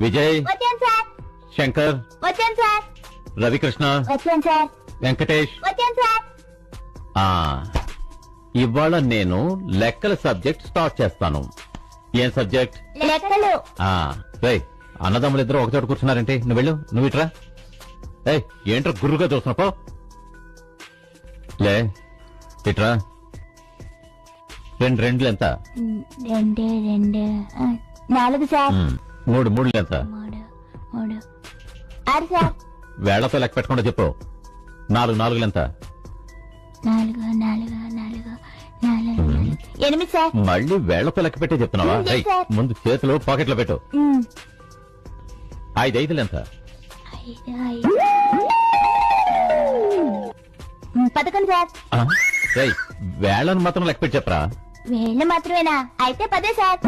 విజయ్, వచ్చాను సార్. శంకర్, వచ్చాను సార్. రవికృష్ణ, వచ్చాను సార్. వెంకటేష్. వచ్చాను సార్. ఆ ఇవాళ నేను లెక్కల సబ్జెక్ట్ స్టార్ట్ చేస్తాను. ఏం సబ్జెక్ట్? లెక్కలు. రేయ్, అన్నదమ్ములిద్దరూ ఒక చోట కూర్చున్నారంటే నువ్వు వెళ్ళు, నువ్వు ఇట్రా. ఏయ్, ఏంట్రా గుర్రుగా చూస్తున్నాపో? లే ఇట్రా. రెండ్లు ఎంత? రెండు రెండు 4 సార్. మూడు ఎంత? 3 6 సార్. వేళ్లతో లెక్క పెట్టకుండా చెప్పు. 4 ఎంత? 4 8 సార్. మళ్ళీ వేళ్లతో లెక్క పెట్టే చెప్తున్నావా? లేదు రేయ్, సార్. ముందు చేతులు పాకెట్లో పెట్టు. 5 ఎంత? 11 సార్. రేయ్, వేళ్లను మాత్రం లెక్క పెట్టి చెప్పరా. వేళ్ళు మాత్రమేనా? అయితే 10 సార్.